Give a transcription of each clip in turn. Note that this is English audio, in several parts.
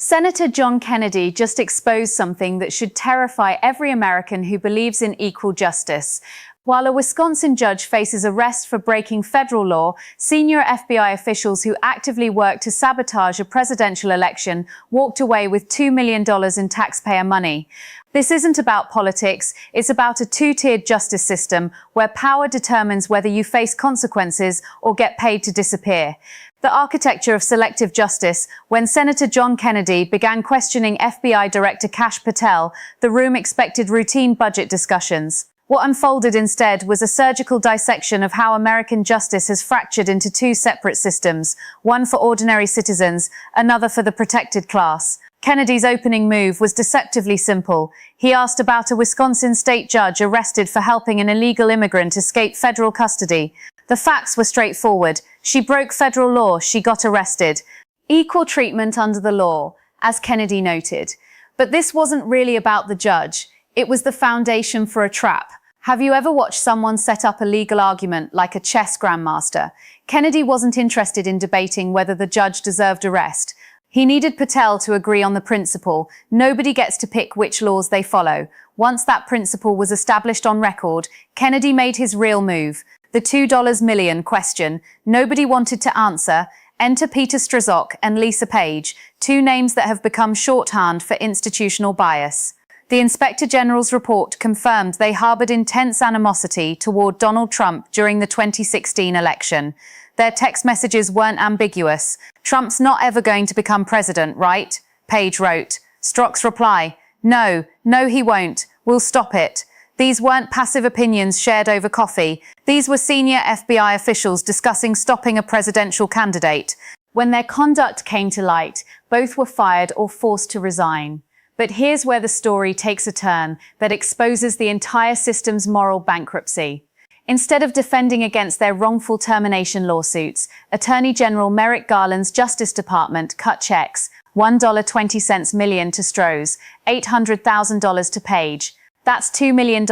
Senator John Kennedy just exposed something that should terrify every American who believes in equal justice. While a Wisconsin judge faces arrest for breaking federal law, senior FBI officials who actively worked to sabotage a presidential election walked away with $2 million in taxpayer money. This isn't about politics, it's about a two-tiered justice system where power determines whether you face consequences or get paid to disappear. The architecture of selective justice. When Senator John Kennedy began questioning FBI Director Patel, the room expected routine budget discussions. What unfolded instead was a surgical dissection of how American justice has fractured into two separate systems, one for ordinary citizens, another for the protected class. Kennedy's opening move was deceptively simple. He asked about a Wisconsin state judge arrested for helping an illegal immigrant escape federal custody. The facts were straightforward. She broke federal law, she got arrested. Equal treatment under the law, as Kennedy noted. But this wasn't really about the judge. It was the foundation for a trap. Have you ever watched someone set up a legal argument like a chess grandmaster? Kennedy wasn't interested in debating whether the judge deserved arrest. He needed Patel to agree on the principle. Nobody gets to pick which laws they follow. Once that principle was established on record, Kennedy made his real move. The $2 million question nobody wanted to answer. Enter Peter Strzok and Lisa Page, two names that have become shorthand for institutional bias. The Inspector General's report confirmed they harbored intense animosity toward Donald Trump during the 2016 election. Their text messages weren't ambiguous. Trump's not ever going to become president, right? Page wrote. Strzok's reply, no, he won't. We'll stop it. These weren't passive opinions shared over coffee. These were senior FBI officials discussing stopping a presidential candidate. When their conduct came to light, both were fired or forced to resign. But here's where the story takes a turn that exposes the entire system's moral bankruptcy. Instead of defending against their wrongful termination lawsuits, Attorney General Merrick Garland's Justice Department cut checks, $1.20 million to Strzok, $800,000 to Page. That's $2 million.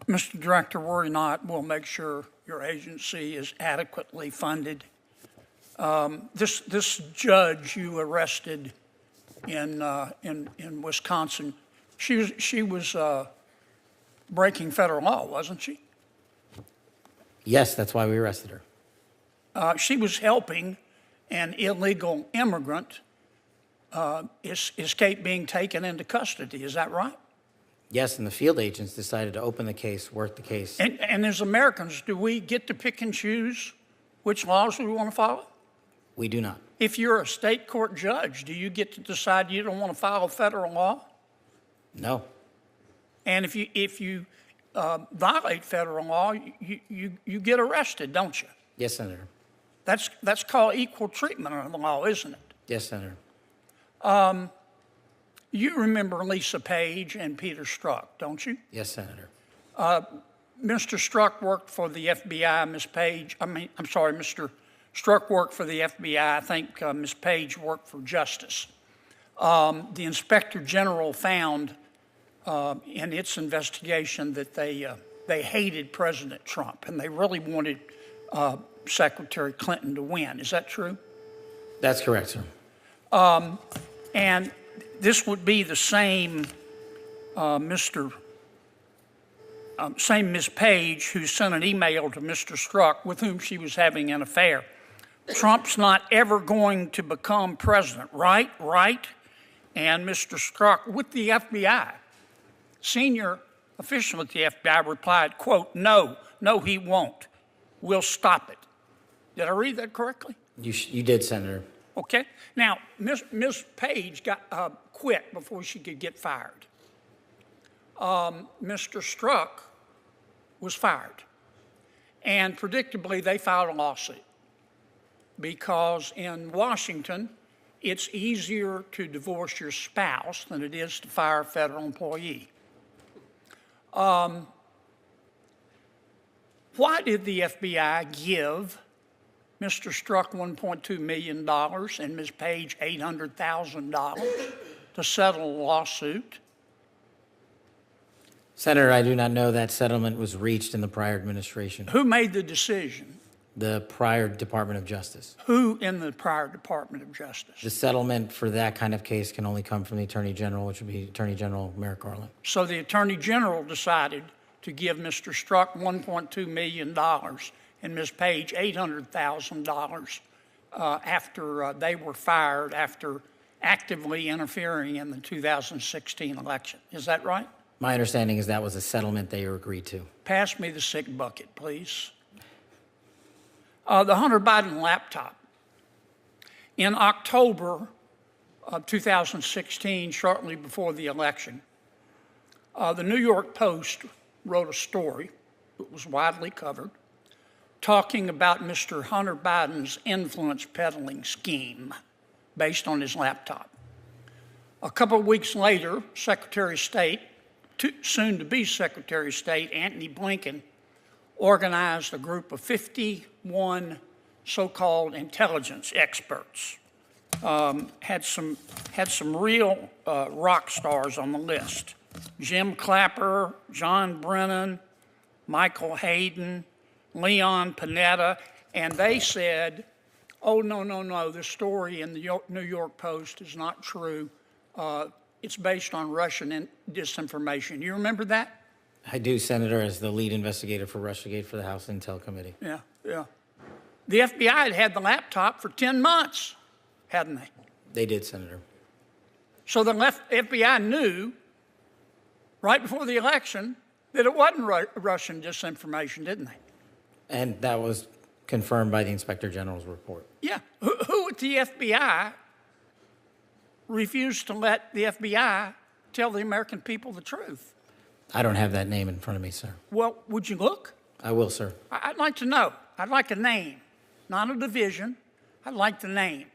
Mr. Director, worry not. We'll make sure your agency is adequately funded. This judge you arrested in Wisconsin, she was breaking federal law, wasn't she? Yes, that's why we arrested her. She was helping an illegal immigrant escape being taken into custody. Is that right? Yes, and the field agents decided to open the case, work the case. And as Americans, do we get to pick and choose which laws we want to follow? We do not. If you're a state court judge, do you get to decide you don't want to follow federal law? No. And if you violate federal law, you get arrested, don't you? Yes, Senator. That's called equal treatment under the law, isn't it? Yes, Senator. You remember Lisa Page and Peter Strzok, don't you? Yes, Senator. Mr. Strzok worked for the FBI. Mr. Strzok worked for the FBI. I think Ms. Page worked for Justice. The Inspector General found in its investigation that they hated President Trump and they really wanted Secretary Clinton to win. Is that true? That's correct, sir. And this would be the same same Ms. Page who sent an email to Mr. Strzok with whom she was having an affair. Trump's not ever going to become president, right? Right? And Mr. Strzok with the FBI, senior official at the FBI replied, quote, no, he won't. We'll stop it. Did I read that correctly? You did, Senator. Okay. Now, Ms. Page got quit before she could get fired. Mr. Strzok was fired. And predictably, they filed a lawsuit because in Washington, it's easier to divorce your spouse than it is to fire a federal employee. Why did the FBI give Mr. Strzok $1.2 million and Ms. Page $800,000 to settle a lawsuit? Senator, I do not know that settlement was reached in the prior administration. Who made the decision? The prior Department of Justice. Who in the prior Department of Justice? The settlement for that kind of case can only come from the Attorney General, which would be Attorney General Merrick Garland. So the Attorney General decided to give Mr. Strzok $1.2 million and Ms. Page $800,000 after they were fired after actively interfering in the 2016 election. Is that right? My understanding is that was a settlement they agreed to. Pass me the sick bucket, please. The Hunter Biden laptop. In October of 2016, shortly before the election, the New York Post wrote a story that was widely covered talking about Mr. Hunter Biden's influence peddling scheme based on his laptop. A couple of weeks later, Secretary of State, soon-to-be Secretary of State, Antony Blinken, organized a group of 51 so-called intelligence experts. Had some real rock stars on the list. Jim Clapper, John Brennan, Michael Hayden, Leon Panetta, and they said, oh, no, this story in the New York Post is not true. It's based on Russian disinformation. You remember that? I do, Senator, as the lead investigator for Russiagate for the House Intel Committee. Yeah. The FBI had had the laptop for 10 months, hadn't they? They did, Senator. So the FBI knew right before the election that it wasn't Russian disinformation, didn't they? And that was confirmed by the Inspector General's report. Yeah. Who at the FBI refused to let the FBI tell the American people the truth? I don't have that name in front of me, sir. Well, would you look? I will, sir. I'd like to know. I'd like a name, not a division. I'd like the name.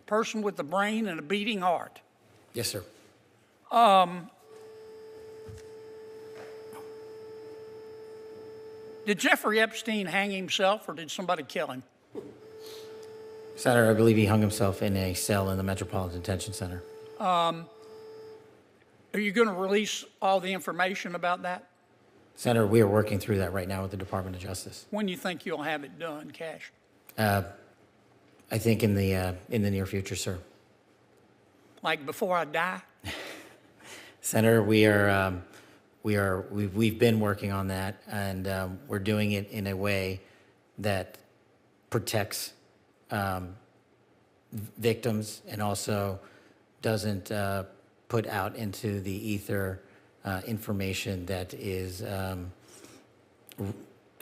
Person with a brain and a beating heart. Yes, sir. Did Jeffrey Epstein hang himself or did somebody kill him? Senator, I believe he hung himself in a cell in the Metropolitan Detention Center. Are you going to release all the information about that? Senator, we are working through that right now with the Department of Justice. When do you think you'll have it done, Cash? I think in the near future, sir. Like before I die? Senator, we've been working on that, and we're doing it in a way that protects victims and also doesn't put out into the ether information that is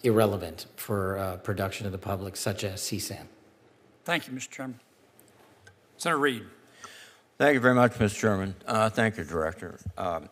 irrelevant for production of the public, such as CSAM. Thank you, Mr. Chairman. Senator Reid. Thank you very much, Mr. Chairman. Thank you, Director.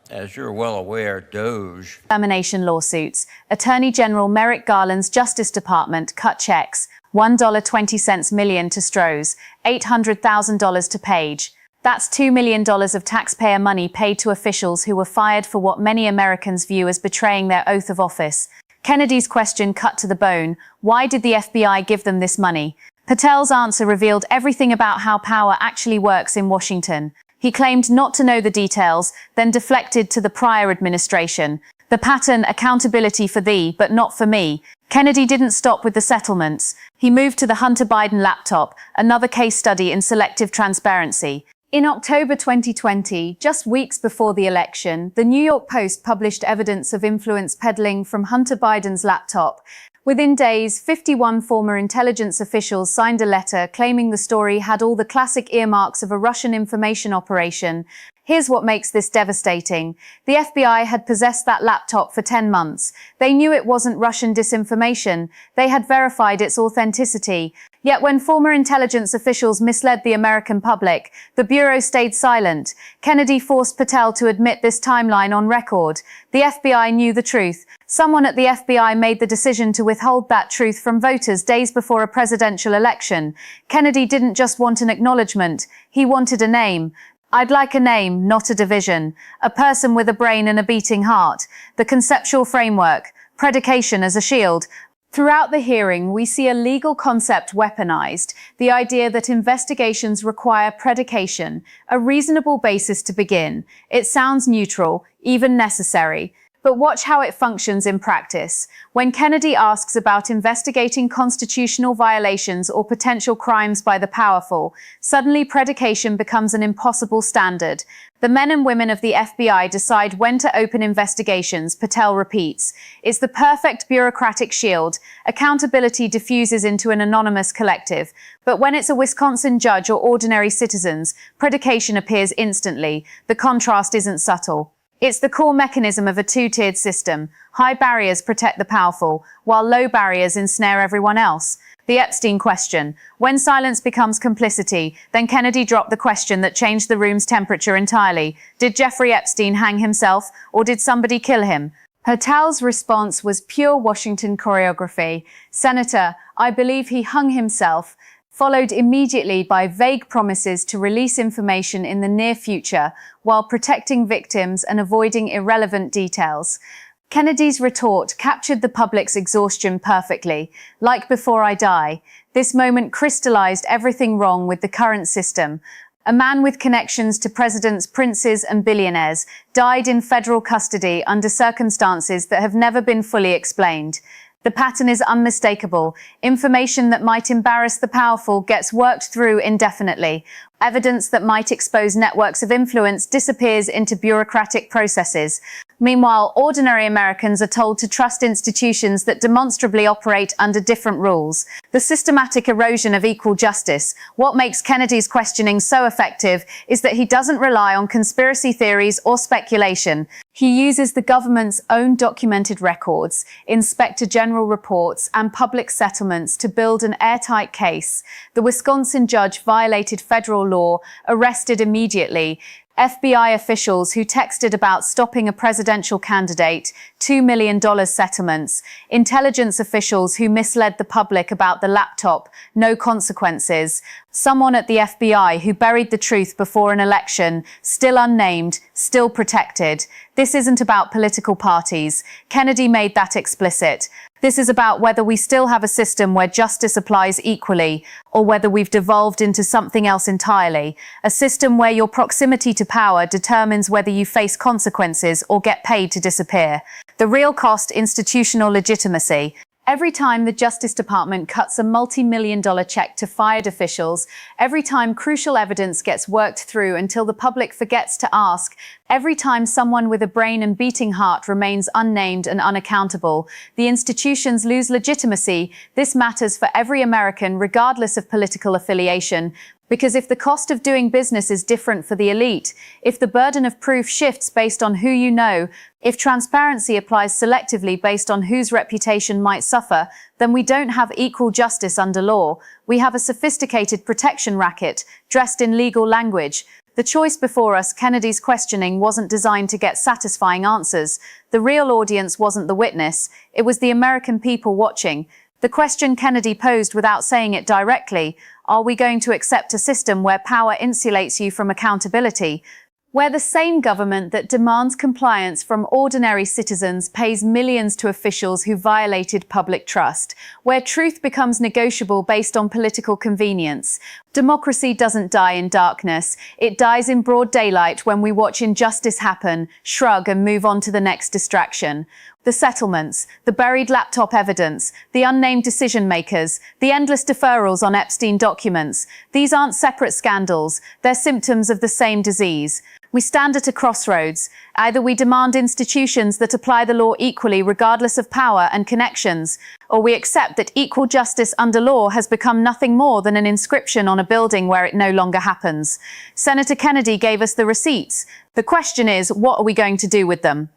As you're well aware, DOJ... Defamation lawsuits. Attorney General Merrick Garland's Justice Department cut checks, $1.20 million to Strzok, $800,000 to Page. That's $2 million of taxpayer money paid to officials who were fired for what many Americans view as betraying their oath of office. Kennedy's question cut to the bone. Why did the FBI give them this money? Patel's answer revealed everything about how power actually works in Washington. He claimed not to know the details, then deflected to the prior administration. The pattern, accountability for thee, but not for me. Kennedy didn't stop with the settlements. He moved to the Hunter Biden laptop, another case study in selective transparency. In October 2020, just weeks before the election, the New York Post published evidence of influence peddling from Hunter Biden's laptop. Within days, 51 former intelligence officials signed a letter claiming the story had all the classic earmarks of a Russian information operation. Here's what makes this devastating. The FBI had possessed that laptop for 10 months. They knew it wasn't Russian disinformation. They had verified its authenticity. Yet when former intelligence officials misled the American public, the Bureau stayed silent. Kennedy forced Patel to admit this timeline on record. The FBI knew the truth. Someone at the FBI made the decision to withhold that truth from voters days before a presidential election. Kennedy didn't just want an acknowledgement. He wanted a name. I'd like a name, not a division. A person with a brain and a beating heart. The conceptual framework. Predication as a shield. Throughout the hearing, we see a legal concept weaponized, the idea that investigations require predication, a reasonable basis to begin. It sounds neutral, even necessary. But watch how it functions in practice. When Kennedy asks about investigating constitutional violations or potential crimes by the powerful, suddenly predication becomes an impossible standard. The men and women of the FBI decide when to open investigations, Patel repeats. It's the perfect bureaucratic shield. Accountability diffuses into an anonymous collective. But when it's a Wisconsin judge or ordinary citizens, predication appears instantly. The contrast isn't subtle. It's the core mechanism of a two-tiered system. High barriers protect the powerful, while low barriers ensnare everyone else. The Epstein question. When silence becomes complicity, then Kennedy dropped the question that changed the room's temperature entirely. Did Jeffrey Epstein hang himself, or did somebody kill him? Patel's response was pure Washington choreography. Senator, I believe he hung himself, followed immediately by vague promises to release information in the near future while protecting victims and avoiding irrelevant details. Kennedy's retort captured the public's exhaustion perfectly. Like before I die, this moment crystallized everything wrong with the current system. A man with connections to presidents, princes, and billionaires died in federal custody under circumstances that have never been fully explained. The pattern is unmistakable. Information that might embarrass the powerful gets worked through indefinitely. Evidence that might expose networks of influence disappears into bureaucratic processes. Meanwhile, ordinary Americans are told to trust institutions that demonstrably operate under different rules. The systematic erosion of equal justice. What makes Kennedy's questioning so effective is that he doesn't rely on conspiracy theories or speculation. He uses the government's own documented records, inspector general reports, and public settlements to build an airtight case. The Wisconsin judge violated federal law, arrested immediately. FBI officials who texted about stopping a presidential candidate, $2 million settlements. Intelligence officials who misled the public about the laptop, no consequences. Someone at the FBI who buried the truth before an election, still unnamed, still protected. This isn't about political parties. Kennedy made that explicit. This is about whether we still have a system where justice applies equally, or whether we've devolved into something else entirely. A system where your proximity to power determines whether you face consequences or get paid to disappear. The real cost: institutional legitimacy. Every time the Justice Department cuts a multi-million-dollar check to fired officials, every time crucial evidence gets worked through until the public forgets to ask, every time someone with a brain and beating heart remains unnamed and unaccountable, the institutions lose legitimacy. This matters for every American, regardless of political affiliation. Because if the cost of doing business is different for the elite, if the burden of proof shifts based on who you know, if transparency applies selectively based on whose reputation might suffer, then we don't have equal justice under law. We have a sophisticated protection racket, dressed in legal language. The choice before us, Kennedy's questioning, wasn't designed to get satisfying answers. The real audience wasn't the witness. It was the American people watching. The question Kennedy posed without saying it directly: are we going to accept a system where power insulates you from accountability? Where the same government that demands compliance from ordinary citizens pays millions to officials who violated public trust? Where truth becomes negotiable based on political convenience? Democracy doesn't die in darkness. It dies in broad daylight when we watch injustice happen, shrug, and move on to the next distraction. The settlements, the buried laptop evidence, the unnamed decision makers, the endless deferrals on Epstein documents. These aren't separate scandals. They're symptoms of the same disease. We stand at a crossroads. Either we demand institutions that apply the law equally regardless of power and connections, or we accept that equal justice under law has become nothing more than an inscription on a building where it no longer happens. Senator Kennedy gave us the receipts. The question is, what are we going to do with them?